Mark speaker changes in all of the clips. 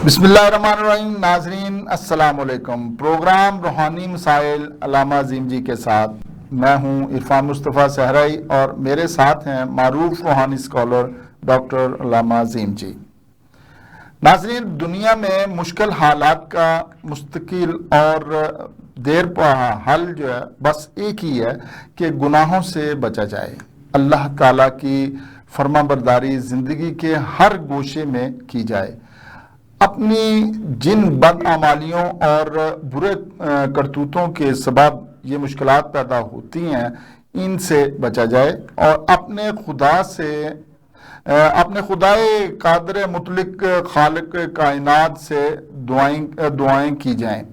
Speaker 1: بسم اللہ الرحمن الرحیم. ناظرین السلام علیکم. پروگرام روحانی مسائل علامہ عظیم جی کے ساتھ میں ہوں عرفان مصطفیٰ صحرائی اور میرے ساتھ ہیں معروف روحانی اسکالر ڈاکٹر علامہ عظیم جی. ناظرین، دنیا میں مشکل حالات کا مستقل اور دیر پا حل جو ہے بس ایک ہی ہے کہ گناہوں سے بچا جائے. اللہ تعالیٰ کی فرما برداری زندگی کے ہر گوشے میں کی جائے. اپنی جن بدعمالیوں اور برے کرتوتوں کے سبب یہ مشکلات پیدا ہوتی ہیں ان سے بچا جائے اور اپنے خدائے قادر مطلق خالق کائنات سے دعائیں کی جائیں.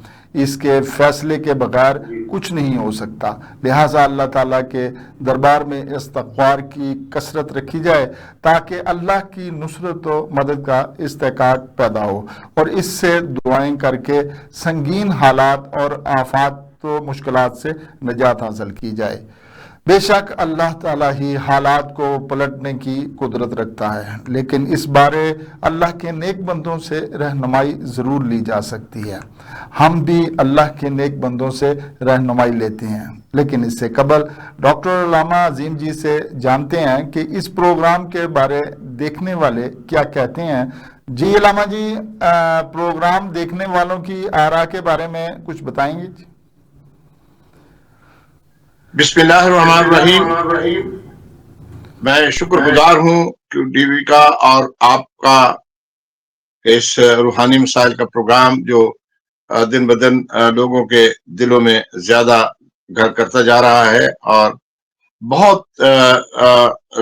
Speaker 1: اس کے فیصلے کے بغیر کچھ نہیں ہو سکتا. لہٰذا اللہ تعالیٰ کے دربار میں استغفار کی کثرت رکھی جائے تاکہ اللہ کی نصرت و مدد کا استحقاق پیدا ہو اور اس سے دعائیں کر کے سنگین حالات اور آفات و مشکلات سے نجات حاصل کی جائے. بے شک اللہ تعالیٰ ہی حالات کو پلٹنے کی قدرت رکھتا ہے، لیکن اس بارے اللہ کے نیک بندوں سے رہنمائی ضرور لی جا سکتی ہے. ہم بھی اللہ کے نیک بندوں سے رہنمائی لیتے ہیں، لیکن اس سے قبل ڈاکٹر علامہ عظیم جی سے جانتے ہیں کہ اس پروگرام کے بارے دیکھنے والے کیا کہتے ہیں. جی علامہ جی، پروگرام دیکھنے والوں کی آراء کے بارے میں کچھ بتائیں گے؟
Speaker 2: بسم اللہ الرحمن الرحیم. میں شکر گزار ہوں کہ ٹی وی کا اور آپ کا اس روحانی مسائل کا پروگرام جو دن بدن لوگوں کے دلوں میں زیادہ گھر کرتا جا رہا ہے اور بہت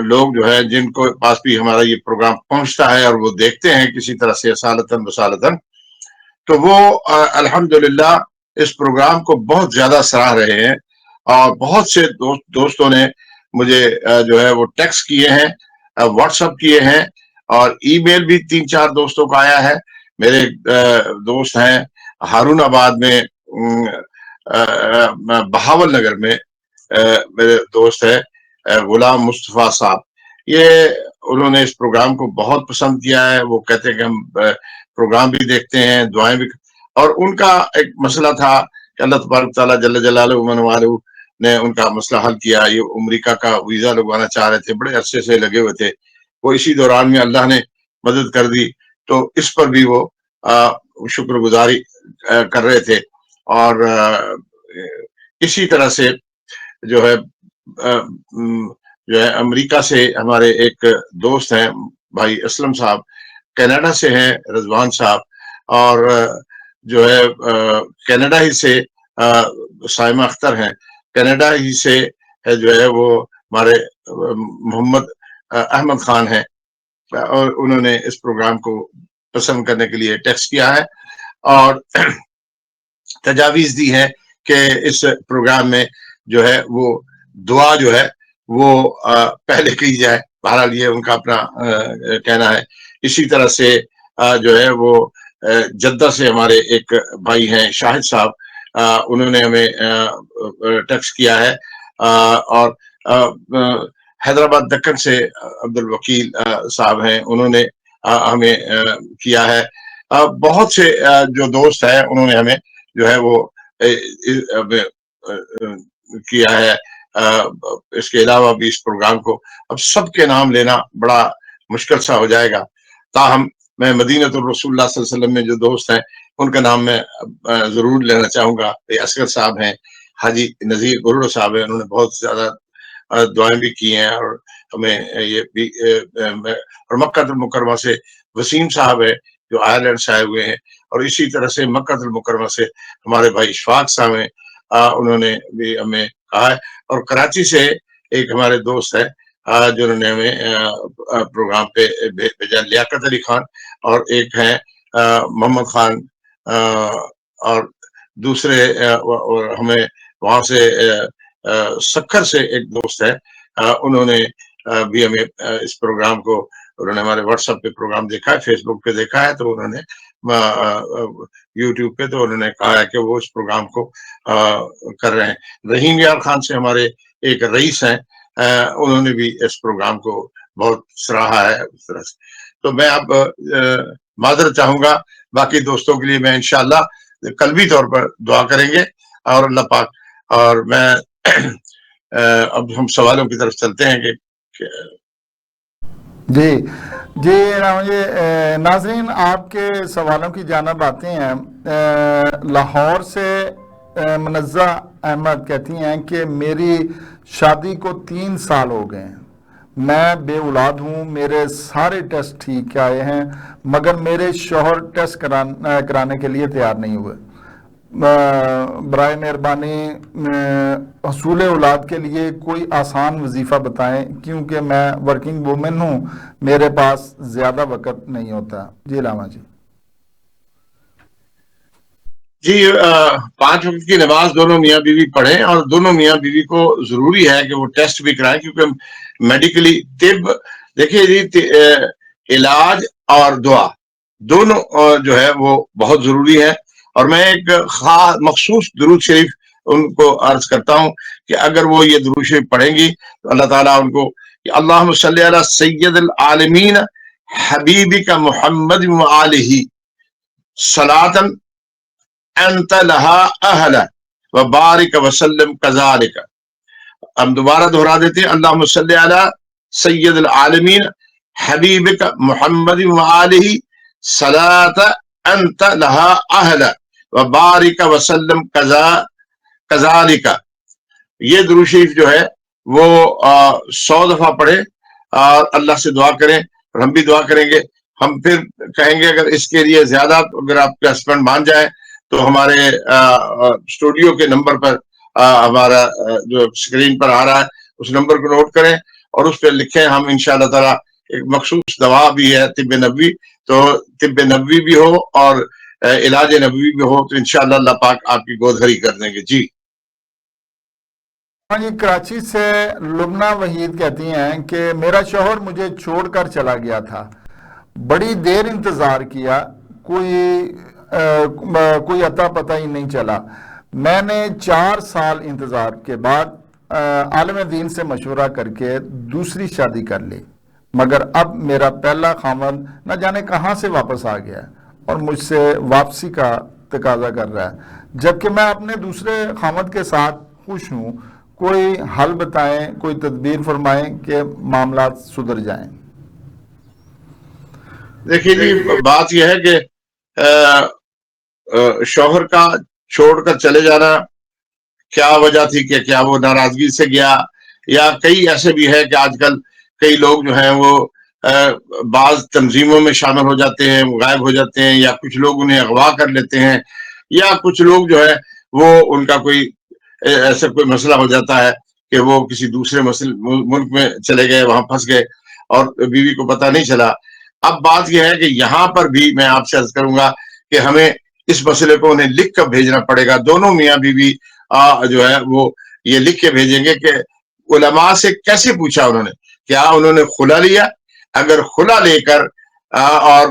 Speaker 2: لوگ جو ہے جن کو پاس بھی ہمارا یہ پروگرام پہنچتا ہے اور وہ دیکھتے ہیں کسی طرح سے اصالتاً بصالتاً، تو وہ الحمدللہ اس پروگرام کو بہت زیادہ سراہ رہے ہیں. اور بہت سے دوستوں نے مجھے جو ہے وہ ٹیکسٹ کیے ہیں، واٹس اپ کیے ہیں اور ای میل بھی 3-4 دوستوں کا آیا ہے. میرے دوست ہیں ہارون آباد میں، بہاول نگر میں میرے دوست ہے غلام مصطفیٰ صاحب. انہوں نے اس پروگرام کو بہت پسند کیا ہے. وہ کہتے ہیں کہ ہم پروگرام بھی دیکھتے ہیں، دعائیں بھی، اور ان کا ایک مسئلہ تھا کہ اللہ تبارک تعالیٰ جل جلالہ من والہ نے ان کا مسئلہ حل کیا. یہ امریکہ کا ویزا لگوانا چاہ رہے تھے، بڑے عرصے سے لگے ہوئے تھے. وہ اسی دوران میں اللہ نے مدد کر دی، تو اس پر بھی وہ شکر گزاری کر رہے تھے. اور اسی طرح سے جو ہے امریکہ سے ہمارے ایک دوست ہیں بھائی اسلم صاحب، کینیڈا سے ہیں رضوان صاحب، اور جو ہے کینیڈا ہی سے سائمہ اختر ہیں، کینیڈا ہی سے جو ہے وہ ہمارے محمد احمد خان ہیں، اور انہوں نے اس پروگرام کو پسند کرنے کے لیے ٹیکسٹ کیا ہے اور تجاویز دی ہے کہ اس پروگرام میں جو ہے وہ دعا جو ہے وہ پہلے کی جائے. بہرحال یہ ان کا اپنا کہنا ہے. اسی طرح سے جو ہے وہ جدہ سے ہمارے ایک بھائی ہیں شاہد صاحب، انہوں نے ہمیں ٹیکسٹ کیا ہے. اور حیدرآباد دکن سے عبد الوکیل صاحب ہیں، انہوں نے ہمیں کیا ہے. بہت سے جو دوست ہیں انہوں نے ہمیں جو ہے وہ کیا ہے. اس کے علاوہ بھی اس پروگرام کو اب سب کے نام لینا بڑا مشکل سا ہو جائے گا، تاہم میں مدینۃ الرسول اللہ صلی اللہ علیہ وسلم میں جو دوست ہیں ان کا نام میں ضرور لینا چاہوں گا. اصغر صاحب ہیں، حاجی نذیر گرڑو صاحب ہیں، انہوں نے بہت زیادہ دعائیں بھی کی ہیں اور ہمیں یہ بھی. اور مکہ المکرمہ سے وسیم صاحب ہے جو آئرلینڈ سے آئے ہوئے ہیں، اور اسی طرح سے مکہ المکرمہ سے ہمارے بھائی اشفاق صاحب ہیں، انہوں نے بھی ہمیں کہا ہے. اور کراچی سے ایک ہمارے دوست ہیں جنہوں نے ہمیں پروگرام پہ بھیجا، لیاقت علی خان، اور ایک ہیں محمد خان، اور دوسرے اور ہمیں وہاں سے سکھر سے ایک دوست ہے، انہوں نے بھی ہمیں اس پروگرام کو، انہوں نے ہمارے واٹس ایپ پہ پروگرام دیکھا ہے، فیس بک پہ دیکھا ہے، تو انہوں نے یوٹیوب پہ تو انہوں نے کہا ہے کہ وہ اس پروگرام کو کر رہے ہیں. رحیم یار خان سے ہمارے ایک رئیس ہیں، انہوں نے بھی اس پروگرام کو بہت سراہا ہے اس طرح سے. تو میں اب معذرت چاہوں گا. باقی دوستوں کے لیے میں انشاءاللہ قلبی طور پر دعا کریں گے. اور اللہ پاک اور میں اب ہم سوالوں کی طرف چلتے ہیں کہ
Speaker 1: جی جی ناظرین آپ کے سوالوں کی جانب آتے ہیں. لاہور سے منزہ احمد کہتی ہیں کہ میری شادی کو 3 سال ہو گئے ہیں، میں بے اولاد ہوں، میرے سارے ٹیسٹ ٹھیک آئے ہیں مگر میرے شوہر ٹیسٹ کرانے کے لیے تیار نہیں ہوئے. برائے مہربانی حصول اولاد کے لیے کوئی آسان وظیفہ بتائیں کیونکہ میں ورکنگ وومن ہوں، میرے پاس زیادہ وقت نہیں ہوتا. جی علامہ جی.
Speaker 2: جی 5 وقت کی نماز دونوں میاں بیوی پڑھیں، اور دونوں میاں بیوی کو ضروری ہے کہ وہ ٹیسٹ بھی کرائیں، کیونکہ میڈیکلی طب دیکھیے جی علاج اور دعا دونوں جو ہے وہ بہت ضروری ہے. اور میں ایک خاص مخصوص درود شریف ان کو عرض کرتا ہوں کہ اگر وہ یہ درود شریف پڑھیں گی تو اللہ تعالیٰ ان کو اللہم صلی علی سید العالمین حبیبک محمد وآلہ صلاۃ انت لہا اہل وبارک وسلم کذالک. ہم دوبارہ دہرا دیتے ہیں اللہم صلی علی سید العالمین حبیبک محمد وآلہ صلاۃ انت لہا اہل وبارک وسلم کذالک. یہ درود شریف جو ہے وہ 100 دفعہ پڑھیں اور اللہ سے دعا کریں، اور ہم بھی دعا کریں گے. ہم پھر کہیں گے اگر اس کے لیے زیادہ اگر آپ کے ہسبینڈ مان جائیں تو ہمارے اسٹوڈیو کے نمبر پر ہمارا جو اسکرین پر آ رہا ہے اس نمبر کو نوٹ کریں اور اس پہ لکھیں. ہم انشاءاللہ تعالی ایک مخصوص دوا بھی ہے طب نبوی، تو طب نبوی بھی ہو اور علاج نبوی بھی ہو تو انشاءاللہ اللہ پاک آپ کی گود ہری کر دیں گے. جی
Speaker 1: ہاں جی. کراچی سے لبنہ وحید کہتی ہیں کہ میرا شوہر مجھے چھوڑ کر چلا گیا تھا، بڑی دیر انتظار کیا، کوئی عطا پتہ ہی نہیں چلا. میں نے 4 سال انتظار کے بعد عالم دین سے مشورہ کر کے دوسری شادی کر لی، مگر اب میرا پہلا خاوند نہ جانے کہاں سے واپس آ گیا اور مجھ سے واپسی کا تقاضا کر رہا ہے، جبکہ میں اپنے دوسرے خاوند کے ساتھ خوش ہوں. کوئی حل بتائیں، کوئی تدبیر فرمائیں کہ معاملات سدھر جائیں.
Speaker 2: دیکھیے جی بات یہ ہے کہ شوہر کا چھوڑ کر چلے جانا کیا وجہ تھی، کہ کیا وہ ناراضگی سے گیا، یا کئی ایسے بھی ہے کہ آج کل کئی لوگ جو ہیں وہ بعض تنظیموں میں شامل ہو جاتے ہیں، غائب ہو جاتے ہیں، یا کچھ لوگ انہیں اغوا کر لیتے ہیں، یا کچھ لوگ جو ہے وہ ان کا کوئی ایسا کوئی مسئلہ ہو جاتا ہے کہ وہ کسی دوسرے ملک میں چلے گئے، وہاں پھنس گئے اور بیوی کو پتہ نہیں چلا. اب بات یہ ہے کہ یہاں پر بھی میں آپ سے عرض کروں گا کہ ہمیں اس مسئلے کو انہیں لکھ کر بھیجنا پڑے گا. دونوں میاں بیوی جو ہے وہ یہ لکھ کے بھیجیں گے کہ علماء سے کیسے پوچھا انہوں نے، کیا انہوں نے خلا لیا؟ اگر خلا لے کر اور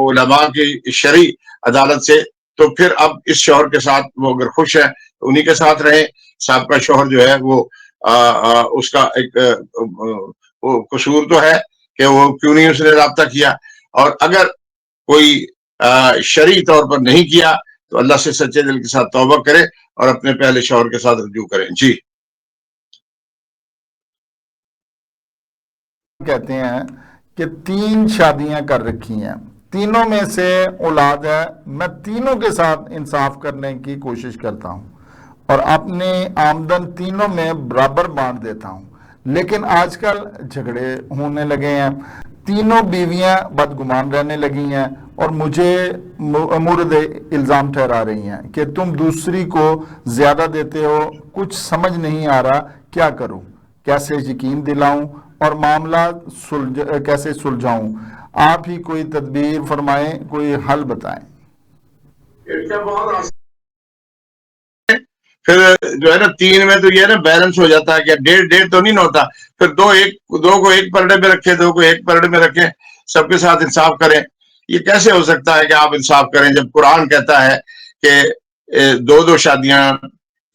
Speaker 2: علماء کی شرعی عدالت سے، تو پھر اب اس شوہر کے ساتھ وہ اگر خوش ہے تو انہی کے ساتھ رہیں. صاحب کا شوہر جو ہے وہ اس کا ایک قصور تو ہے کہ وہ کیوں نہیں اس نے رابطہ کیا، اور اگر کوئی شرعی طور پر نہیں کیا تو اللہ سے سچے دل کے ساتھ توبہ کرے اور اپنے پہلے شوہر کے ساتھ رجوع کریں. جی
Speaker 1: کہتے ہیں کہ 3 شادیاں کر رکھی ہیں، تینوں میں سے اولاد ہے، میں تینوں کے ساتھ انصاف کرنے کی کوشش کرتا ہوں اور اپنی آمدن تینوں میں برابر بانٹ دیتا ہوں، لیکن آج کل جھگڑے ہونے لگے ہیں، تینوں بیویاں بدگمان رہنے لگی ہیں اور مجھے مورد الزام ٹھہرا رہی ہیں کہ تم دوسری کو زیادہ دیتے ہو. کچھ سمجھ نہیں آ رہا کیا کروں، کیسے یقین دلاؤں اور معاملہ کیسے سلجھاؤں. آپ ہی کوئی تدبیر فرمائیں، کوئی حل بتائیں.
Speaker 2: پھر جو ہے نا 3 میں تو یہ ہے نا بیلنس ہو جاتا ہے کہ 1.5 تو نہیں ہوتا، پھر دو کو ایک پردے میں رکھے، 2 کو ایک پردے میں رکھیں، سب کے ساتھ انصاف کریں. یہ کیسے ہو سکتا ہے کہ آپ انصاف کریں جب قرآن کہتا ہے کہ 2 شادیاں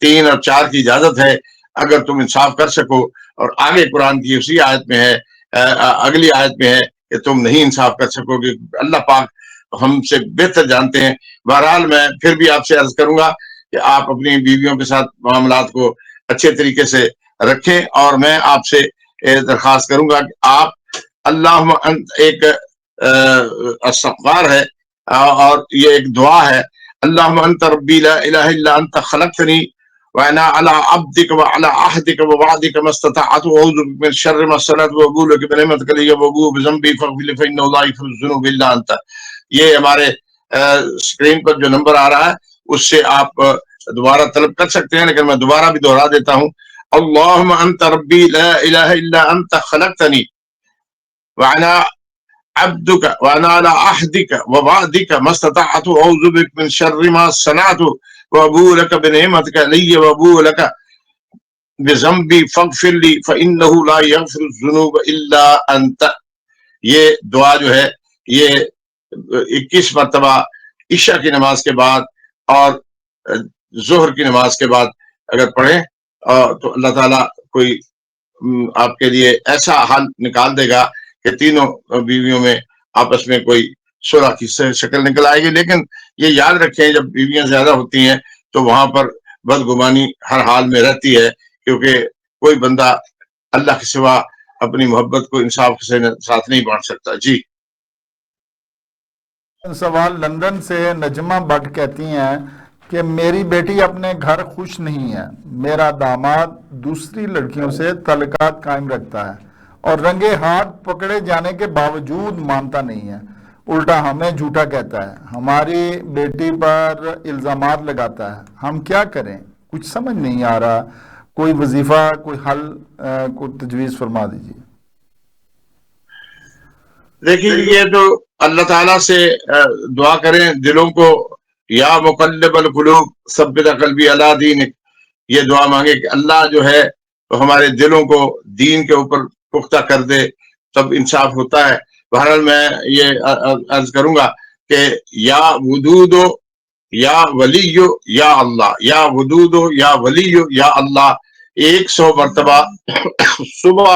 Speaker 2: 3 اور 4 کی اجازت ہے اگر تم انصاف کر سکو، اور آگے قرآن کی اسی آیت میں ہے، اگلی آیت میں ہے کہ تم نہیں انصاف کر سکو گے. اللہ پاک ہم سے بہتر جانتے ہیں. بہرحال میں پھر بھی آپ سے عرض کروں گا کہ آپ اپنی بیویوں کے ساتھ معاملات کو اچھے طریقے سے رکھیں, اور میں آپ سے درخواست کروں گا کہ آپ اللہم ایک استغفار ہے اور یہ ایک دعا ہے, اللہم انت ربی لا الہ الا انت خلقتنی وانا علی عبدک وعلی عہدک ووعدک ما استطعت واعوذ بک من شر ما صنعت وابوء لک بنعمتک علی وابوء بذنبی فاغفر لی فانہ لا یغفر الذنوب الا انت. یہ ہمارے اسکرین پر جو نمبر آ رہا ہے اس سے آپ دوبارہ طلب کر سکتے ہیں, لیکن میں دوبارہ بھی دہرا دیتا ہوں. اللہم انت ربی لا الہ الا انت خلقتنی وانا عبدك وانا على عهدك ووعدك ما استطعت اعوذ بك من شر ما صنعت وابوء لك بنعمتك علي وابوء لك بذنبي فاغفر لي فانه لا يغفر الذنوب الا انت. یہ دعا جو ہے یہ 21 مرتبہ عشاء کی نماز کے بعد اور ظہر کی نماز کے بعد اگر پڑھیں تو اللہ تعالیٰ کوئی آپ کے لیے ایسا حل نکال دے گا کہ تینوں بیویوں میں آپس میں کوئی صلح کی شکل نکل آئے گی. لیکن یہ یاد رکھیں جب بیویاں زیادہ ہوتی ہیں تو وہاں پر بدگمانی ہر حال میں رہتی ہے, کیونکہ کوئی بندہ اللہ کے سوا اپنی محبت کو انصاف کے ساتھ نہیں بانٹ سکتا. جی
Speaker 1: سوال لندن سے نجمہ بٹ کہتی ہیں کہ میری بیٹی اپنے گھر خوش نہیں ہے, میرا داماد دوسری لڑکیوں سے تعلقات قائم رکھتا ہے اور رنگے ہاتھ پکڑے جانے کے باوجود مانتا نہیں ہے, الٹا ہمیں جھوٹا کہتا ہے, ہماری بیٹی پر الزامات لگاتا ہے. ہم کیا کریں؟ کچھ سمجھ نہیں آ رہا, کوئی وظیفہ کوئی حل کوئی تجویز فرما دیجیے.
Speaker 2: دیکھیے یہ تو اللہ تعالیٰ سے دعا کریں دلوں کو, یا مقلب القلوب ثبت قلبی علی دینک, یہ دعا مانگے کہ اللہ جو ہے تو ہمارے دلوں کو دین کے اوپر پختہ کر دے, تب انصاف ہوتا ہے. بہرحال میں یہ عرض کروں گا کہ یا ودود یا ولی یا اللہ, یا ودود یا ولی یا اللہ 100 مرتبہ صبح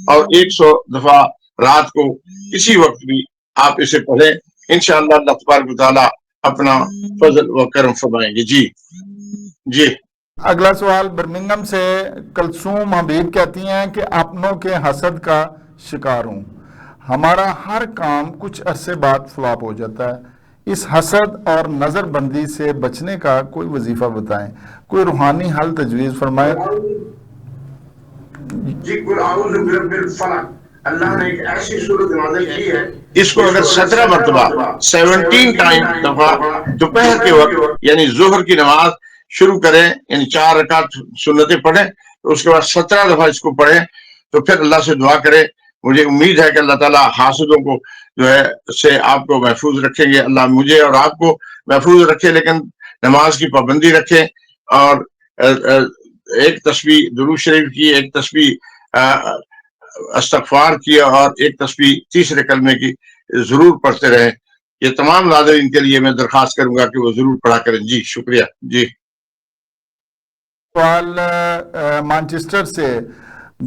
Speaker 2: اور 100 دفعہ رات کو کسی وقت بھی آپ اسے پڑھیں, انشاءاللہ اللہ تبارک و تعالیٰ اپنا فضل و کرم فرمائیں گے. جی جی
Speaker 1: اگلا سوال برمنگم سے کلثوم حبیب کہتی ہیں کہ اپنوں کے حسد کا شکار ہوں, ہمارا ہر کام کچھ عرصے بعد فلاپ ہو جاتا ہے, اس حسد اور نظر بندی سے بچنے کا کوئی وظیفہ بتائیں, کوئی روحانی حل تجویز فرمائیں.
Speaker 2: جی قل اعوذ برب الفلق, اللہ نے ایک ایسی صورت نازل کی ہے, اس کو اگر 17 مرتبہ 17 دفعہ دوپہر کے وقت یعنی ظہر کی نماز شروع کریں, یعنی 4 رکعت سنتیں پڑھیں, تو اس کے بعد 17 دفعہ اس کو پڑھیں, تو پھر اللہ سے دعا کریں. مجھے امید ہے کہ اللہ تعالیٰ حاسدوں کو جو ہے سے آپ کو محفوظ رکھیں گے, اللہ مجھے اور آپ کو محفوظ رکھے, لیکن نماز کی پابندی رکھیں, اور ایک تسبیح درود شریف کی, ایک تسبیح استغفار کی, اور ایک تسبیح تیسرے کلمے کی ضرور پڑھتے رہیں. یہ تمام ناظرین کے لیے میں درخواست کروں گا کہ وہ ضرور پڑھا کریں. جی شکریہ. جی
Speaker 1: سوال مانچسٹر سے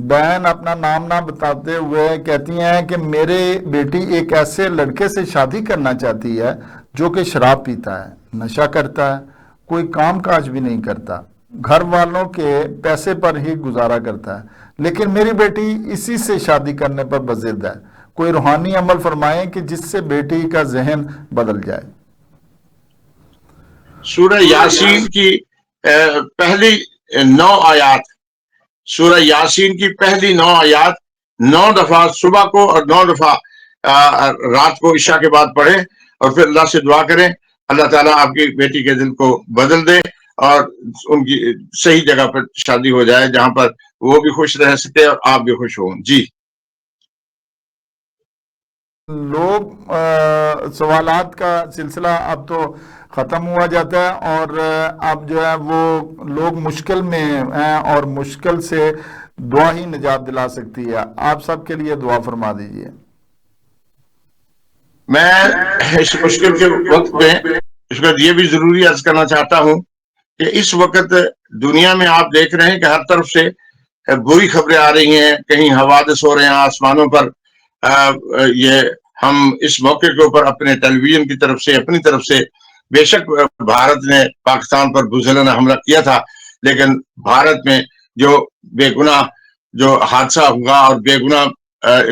Speaker 1: بہن اپنا نام نہ بتاتے ہوئے کہتی ہیں کہ میرے بیٹی ایک ایسے لڑکے سے شادی کرنا چاہتی ہے جو کہ شراب پیتا ہے, نشہ کرتا ہے, کوئی کام کاج بھی نہیں کرتا, گھر والوں کے پیسے پر ہی گزارا کرتا ہے, لیکن میری بیٹی اسی سے شادی کرنے پر بضد ہے. کوئی روحانی عمل فرمائیں کہ جس سے بیٹی کا ذہن بدل جائے.
Speaker 2: سورہ یاسین کی پہلی 9 آیات, سورہ یاسین کی پہلی 9 آیات 9 دفعہ صبح کو اور 9 دفعہ رات کو عشاء کے بعد پڑھیں, اور پھر اللہ سے دعا کریں اللہ تعالیٰ آپ کی بیٹی کے دل کو بدل دے اور ان کی صحیح جگہ پر شادی ہو جائے جہاں پر وہ بھی خوش رہ سکے اور آپ بھی خوش ہوں. جی
Speaker 1: لوگ سوالات کا سلسلہ اب تو ختم ہوا جاتا ہے, اور اب جو ہے وہ لوگ مشکل میں ہیں اور مشکل سے دعا ہی نجات دلا سکتی ہے. آپ سب کے لیے دعا فرما دیجئے.
Speaker 2: میں اس مشکل کے وقت میں اس وقت یہ بھی ضروری عرض کرنا چاہتا ہوں کہ اس وقت دنیا میں آپ دیکھ رہے ہیں کہ ہر طرف سے بری خبریں آ رہی ہیں, کہیں حوادث ہو رہے ہیں آسمانوں پر, یہ ہم اس موقع کے اوپر اپنے ٹیلی ویژن کی طرف سے اپنی طرف سے بے شک بھارت نے پاکستان پر بزدلانہ حملہ کیا تھا، لیکن بھارت میں جو بے گناہ جو حادثہ ہوا اور بے گناہ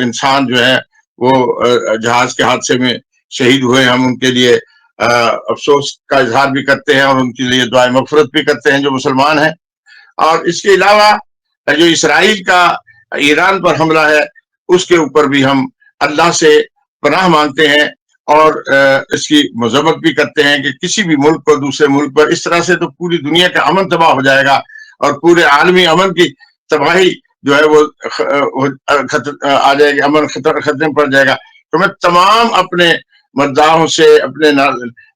Speaker 2: انسان جو ہے وہ جہاز کے حادثے میں شہید ہوئے، ہم ان کے لیے افسوس کا اظہار بھی کرتے ہیں اور ان کے لیے دعائیں مغفرت بھی کرتے ہیں جو مسلمان ہیں۔ اور اس کے علاوہ جو اسرائیل کا ایران پر حملہ ہے اس کے اوپر بھی ہم اللہ سے پناہ مانگتے ہیں اور اس کی مذمت بھی کرتے ہیں کہ کسی بھی ملک کو دوسرے ملک پر اس طرح سے تو پوری دنیا کا امن تباہ ہو جائے گا اور پورے عالمی امن کی تباہی جو ہے وہ آ جائے گی، امن خطرے میں پڑ جائے گا۔ تو میں تمام اپنے مداحوں سے، اپنے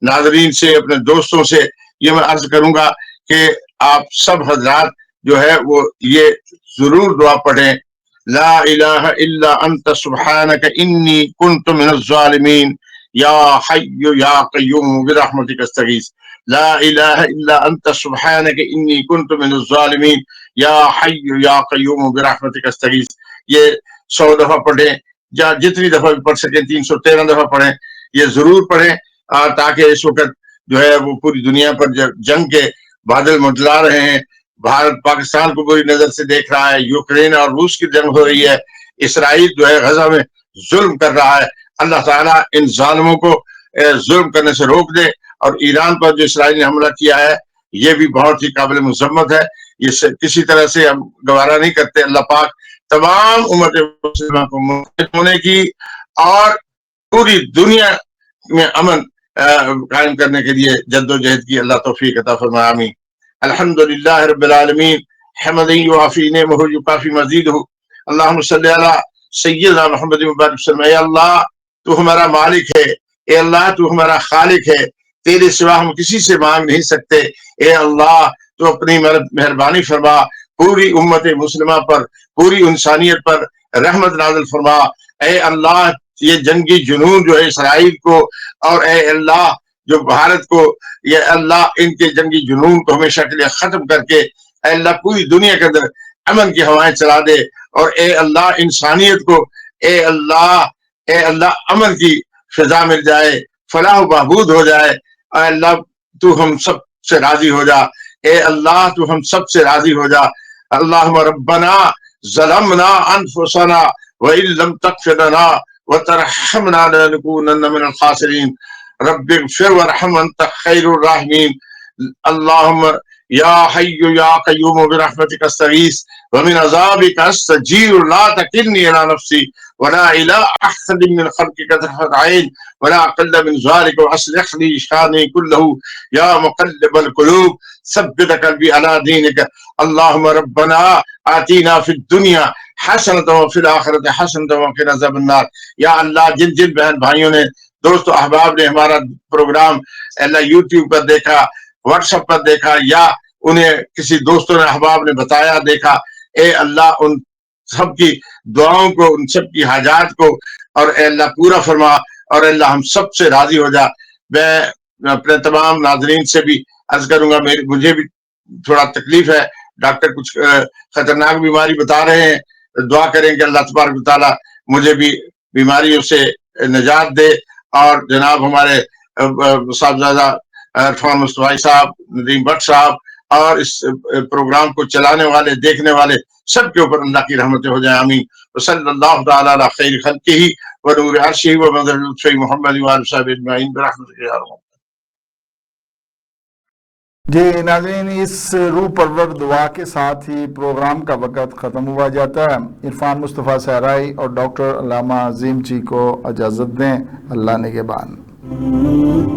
Speaker 2: ناظرین سے، اپنے دوستوں سے یہ میں عرض کروں گا کہ آپ سب حضرات جو ہے وہ یہ ضرور دعا پڑھیں، لا الہ الا انت سبحانک انی کنت من الظالمین یا حی یا قیوم برحمتک استغیث، لا الہ الا انت سبحانک انی کنت من الظالمین یا حی یا قیوم برحمتک استغیث۔ یہ 100 دفعہ پڑھیں یا جتنی دفعہ بھی پڑھ سکیں، 313 دفعہ پڑھیں، یہ ضرور پڑھیں تاکہ اس وقت جو ہے وہ پوری دنیا پر جنگ کے بادل منڈلا رہے ہیں، بھارت پاکستان کو بری نظر سے دیکھ رہا ہے، یوکرین اور روس کی جنگ ہو رہی ہے، اسرائیل جو ہے غزہ میں ظلم کر رہا ہے۔ اللہ تعالیٰ ان ظالموں کو ظلم کرنے سے روک دے، اور ایران پر جو اسرائیل نے حملہ کیا ہے یہ بھی بہت ہی قابل مذمت ہے، یہ کسی طرح سے ہم گوارا نہیں کرتے۔ اللہ پاک تمام امت مسلمہ کو متحد ہونے کی اور پوری دنیا میں امن قائم کرنے کے لیے جد و جہد کی اللہ توفیق عطا فرمائے، آمین۔ الحمدللہ رب العالمین حمدا یوافی نعمہ یکافی مزیدہ، اللہم صلی علی سیدنا محمد مبارک وسلم۔ اے اللہ تو ہمارا مالک ہے، اے اللہ تو ہمارا خالق ہے، تیرے سوا ہم کسی سے مانگ نہیں سکتے۔ اے اللہ تو اپنی مہربانی فرما، پوری امت مسلمہ پر، پوری انسانیت پر رحمت نازل فرما۔ اے اللہ یہ جنگی جنون جو ہے اسرائیل کو، اور اے اللہ جو بھارت کو، یہ اللہ ان کے جنگی جنون کو ہمیشہ کے لیے ختم کر کے اے اللہ پوری دنیا کے اندر امن کی ہوائیں چلا دے، اور اے اللہ انسانیت کو اے اللہ امن کی فضا مل جائے، فلاح و بہبود ہو جائے۔ اے اللہ تو ہم سب سے راضی ہو جا، اے اللہ تو ہم سب سے راضی ہو جا۔ اللہم ربنا ظلمنا انفسنا وَإِن لَمْ تَغْفِرْ لَنَا وَتَرْحَمْنَا لَنَكُونَنَّ مِنَ الْخَاسِرِينَ رب اغفر وارحم انت خیر الراحمین۔ اللہم یا حی یا قیوم برحمتک استغیث ومن عذابک استجیر لا تکلنی الی نفسی ولا الی احد من خلقک طرفۃ عین ولا اقل من ذلک واصلح لی شانی کلہ یا مقلب القلوب ثبت قلبی علی دینک۔ اللہم ربنا آتینا فی الدنیا حسنۃ وفی الآخرۃ حسنۃ وقنا عذاب النار۔ یا اللہ جن جن بہن بھائیوں نے، دوست و احباب نے ہمارا پروگرام اللہ یوٹیوب پر دیکھا، واٹس ایپ پر دیکھا، یا انہیں کسی دوستوں نے احباب نے بتایا دیکھا، اے اللہ ان سب کی دعاؤں کو، ان سب کی حاجات کو اور اے اللہ پورا فرما، اور اے اللہ ہم سب سے راضی ہو جا۔ میں اپنے تمام ناظرین سے بھی عرض کروں گا، مجھے بھی تھوڑا تکلیف ہے، ڈاکٹر کچھ خطرناک بیماری بتا رہے ہیں، دعا کریں کہ اللہ تبارک و تعالیٰ مجھے بھی بیماریوں سے نجات دے، اور جناب ہمارے صاحبزادہ عرفان مصطفی صاحب، ندیم بٹ صاحب، اور اس پروگرام کو چلانے والے، دیکھنے والے سب کے اوپر اللہ کی رحمتیں ہو جائیں، آمین۔ وصلی اللہ تعالی علی خیر خلقہ ونور عرشہ ومظہر لطفہ محمد وآلہ وصحبہ اجمعین برحمتک یا رب۔
Speaker 1: جی ناظرین، اس روح پرور دعا کے ساتھ ہی پروگرام کا وقت ختم ہوا جاتا ہے۔ عرفان مصطفی صحرائی اور ڈاکٹر علامہ عظیم جی کو اجازت دیں، اللہ نگہبان۔